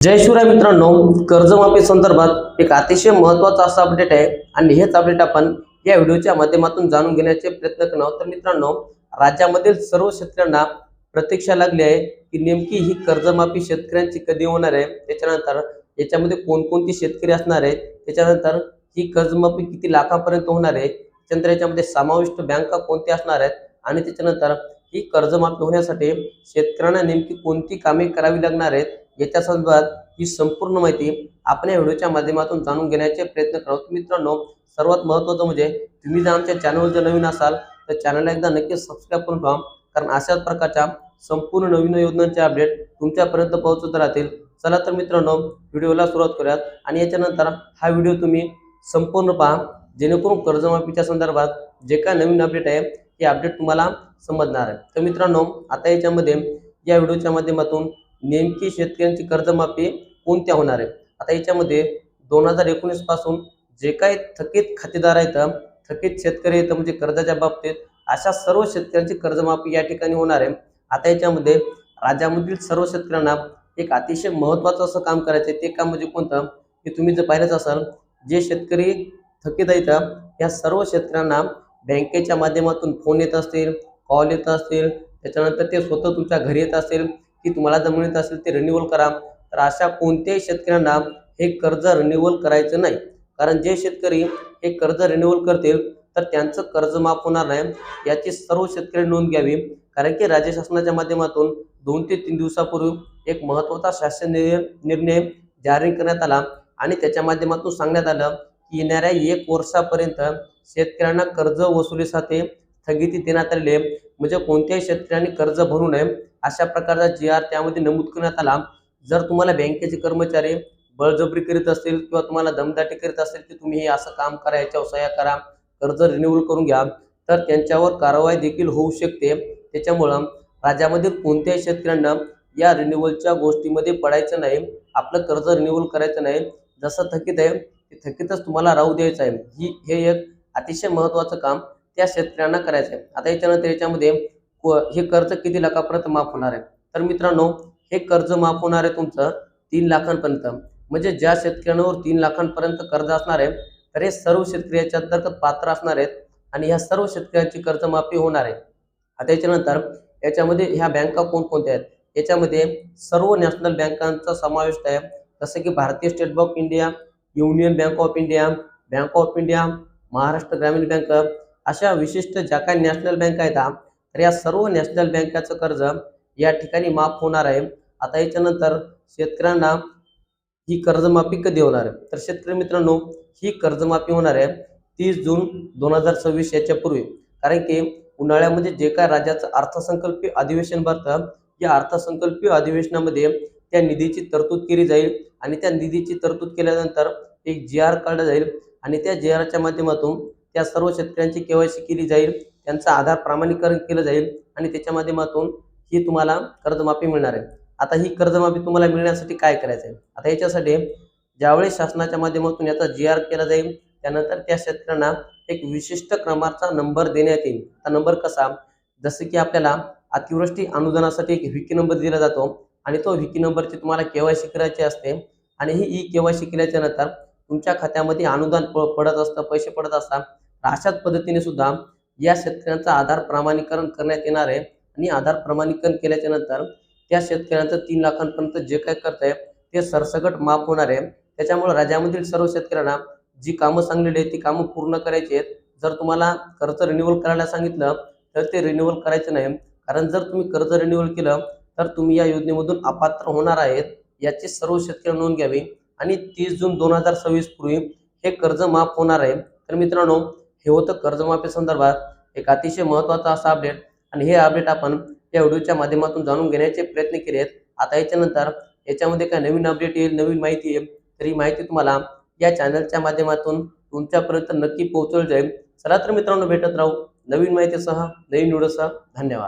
जय शिवराय मित्रांनो, कर्जमाफी संदर्भात एक अतिशय महत्त्वाचा असा अपडेट आहे आणि हेच अपडेट आपण या व्हिडिओच्या माध्यमातून जाणून घेण्याचे प्रयत्न करणार आहोत। तर मित्रांनो, राज्यामधील सर्व शेतकऱ्यांना प्रतीक्षा लागली आहे की नेमकी ही कर्जमाफी शेतकऱ्यांची कधी होणार आहे, त्याच्यानंतर याच्यामध्ये कोणकोणती शेतकरी असणार आहेत, त्याच्यानंतर ही कर्जमाफी किती लाखापर्यंत होणार आहे, त्याच्यानंतर याच्यामध्ये समाविष्ट बँका कोणत्या असणार आहेत आणि त्याच्यानंतर ही कर्जमाफी होण्यासाठी शेतकऱ्यांना नेमकी कोणती कामे करावी लागणार आहेत याच्या संदर्भात ही संपूर्ण माहिती आपण या व्हिडिओच्या माध्यमातून जाणून घेण्याचे प्रयत्न करतो। मित्रांनो, सर्वात महत्त्वाचं म्हणजे तुम्ही जर आमच्या चॅनलवर जर नवीन असाल तर चॅनलला एकदा नक्कीच सबस्क्राईब करून ठेवा, कारण अशाच प्रकारच्या संपूर्ण नवीन योजनांचे अपडेट तुमच्यापर्यंत पोहोचत राहतील। चला तर मित्रांनो, व्हिडिओला सुरुवात करूयात आणि याच्यानंतर हा व्हिडिओ तुम्ही संपूर्ण पहा, जेणेकरून कर्जमाफीच्या संदर्भात जे काय नवीन अपडेट आहे हे अपडेट तुम्हाला समजणार आहे। तर मित्रांनो, आता याच्यामध्ये या व्हिडिओच्या माध्यमातून नेमकी शेतकऱ्यांची कर्जमाफी कोणत्या होणार आहे। आता याच्यामध्ये 2019 पासून जे काही थकीत खातेदार आहेत, थकीत शेतकरी आहेत, म्हणजे कर्जाच्या बाबतीत अशा सर्व शेतकऱ्यांची कर्जमाफी या ठिकाणी होणार आहे। आता याच्यामध्ये राज्यामधील सर्व शेतकऱ्यांना एक अतिशय महत्त्वाचं असं काम करायचं आहे। ते काम म्हणजे कोणतं, की तुम्ही जर पाहिलंच असाल, जे शेतकरी थकीत आहेत या सर्व शेतकऱ्यांना बँकेच्या माध्यमातून फोन येत असतील, कॉल येत असतील, त्याच्यानंतर ते स्वतः तुमच्या घरी येत असेल की तुम्हाला जर मिळत असेल ते रिन्यूअल करा। तर अशा कोणत्याही शेतकऱ्यांना हे कर्ज रिन्यूअल करायचं नाही, कारण जे शेतकरी हे कर्ज रिन्यूअल करतील तर त्यांचं कर्ज माफ होणार नाही, याची सर्व शेतकरी नोंद घ्यावी। कारण की राज्य शासनाच्या माध्यमातून 2 ते 3 दिवसापूर्वी एक महत्त्वाचा शासन निर्णय जारी करण्यात आला आणि त्याच्या माध्यमातून सांगण्यात आलं की येणाऱ्या 1 वर्षापर्यंत शेतकऱ्यांना कर्ज वसुलीसाठी स्थगिती देण्यात आलेली आहे। म्हणजे कोणत्याही शेतकऱ्यांनी कर्ज भरू नये अशा प्रकारचा जी.आर. त्यामध्ये नमूद करण्यात आला। जर तुम्हाला बँकेचे कर्मचारी बळजबरी करीत असतील किंवा तुम्हाला दमदाटी करीत असतील की तुम्ही हे असं काम करा, याच्यावर सह्या करा, कर्ज रिन्यूअल करून घ्या, तर त्यांच्यावर कारवाई देखील होऊ शकते। त्याच्यामुळं राज्यामधील कोणत्याही शेतकऱ्यांना या रिन्यूअलच्या गोष्टीमध्ये पडायचं नाही, आपलं कर्ज रिन्यूअल करायचं नाही। जसं थकीत आहे ते थकीतच तुम्हाला राहू द्यायचं आहे। हे एक अतिशय महत्त्वाचं काम त्या शेतकऱ्यांना करायचं आहे। आता याच्यानंतर याच्यामध्ये हे कर्ज किती लाखापर्यंत माफ होणार आहे। तर मित्रांनो, हे कर्ज माफ होणार आहे तुमचं 3 लाखांपर्यंत। म्हणजे ज्या शेतकऱ्यांवर 3 लाखांपर्यंत कर्ज असणार आहे तर हे सर्व शेतकरी याच्या अंतर्गत पात्र असणार आहेत आणि ह्या सर्व शेतकऱ्यांची कर्जमाफी होणार आहे। आता याच्यानंतर याच्यामध्ये ह्या बँका कोणकोणत्या आहेत, याच्यामध्ये सर्व नॅशनल बँकांचा समावेश आहे। जसं की भारतीय state bank of India, union bank of India, bank of India, Maharashtra ग्रामीण बँक, अशा विशिष्ट ज्या काही नॅशनल बँका आहेत तर या सर्व नॅशनल बँकाचं कर्ज या ठिकाणी माफ होणार आहे। आता याच्यानंतर शेतकऱ्यांना ही कर्जमाफी कधी होणार आहे, तर शेतकरी मित्रांनो, ही कर्जमाफी होणार आहे 30 जून 2026 याच्या पूर्वी। कारण की उन्हाळ्यामध्ये जे काय राज्याचं अर्थसंकल्पीय अधिवेशन भरतं, या अर्थसंकल्पीय अधिवेशनामध्ये त्या निधीची तरतूद केली जाईल आणि त्या निधीची तरतूद केल्यानंतर एक जी.आर. काढला जाईल आणि त्या जी.आर.च्या माध्यमातून त्या सर्व शेतकऱ्यांची केवायसी केली जाईल, त्यांचं आधार प्रमाणीकरण केलं जाईल आणि त्याच्या माध्यमातून ही तुम्हाला कर्जमाफी मिळणार आहे। आता ही कर्जमाफी तुम्हाला मिळण्यासाठी काय करायचं आहे, आता याच्यासाठी ज्यावेळेस शासनाच्या माध्यमातून याचा जी.आर. केला जाईल त्यानंतर त्या शेतकऱ्यांना एक विशिष्ट क्रमांकाचा नंबर देण्यात येईल। हा नंबर कसा, जसं की आपल्याला अतिवृष्टी अनुदानासाठी एक विकी नंबर दिला जातो आणि तो विकी नंबरची तुम्हाला केवायसी करायची असते आणि ही केवायसी केल्याच्या नंतर तुमच्या खात्यामध्ये अनुदान पडत असतं, पैसे पडत असतात। अशाच पद्धतीने सुद्धा या शेतकऱ्यांचं आधार प्रमाणीकरण करण्यात येणार आहे आणि आधार प्रमाणीकरण केल्याच्या नंतर त्या शेतकऱ्यांचं 3 लाखांपर्यंत जे काय कर्ज आहे ते सरसकट माफ होणार आहे। त्याच्यामुळे राज्यामधील सर्व शेतकऱ्यांना जी कामं सांगलेली आहेत ती कामं पूर्ण करायची आहेत। जर तुम्हाला कर्ज रिन्यूअल करायला सांगितलं तर ते रिन्यूअल करायचं नाही, कारण जर तुम्ही कर्ज रिन्यूअल केलं तर तुम्ही या योजनेमधून अपात्र होणार आहेत, याची सर्व शेतकरी नोंद घ्यावी आणि 30 जून 2026 पूर्वी हे कर्ज माफ होणार आहे। तर मित्रांनो, हे होतं कर्जमाफी संदर्भात एक अतिशय महत्त्वाचा असा अपडेट आणि हे अपडेट आपण या व्हिडिओच्या माध्यमातून जाणून घेण्याचे प्रयत्न केले आहेत। आता याच्यानंतर याच्यामध्ये काय नवीन अपडेट येईल, नवीन माहिती येईल, तर ही माहिती तुम्हाला या चॅनलच्या माध्यमातून तुमच्यापर्यंत नक्की पोहोचवली जाईल। चला तर मित्रांनो, भेटत राहू नवीन माहितीसह, नवीन व्हिडिओसह। धन्यवाद।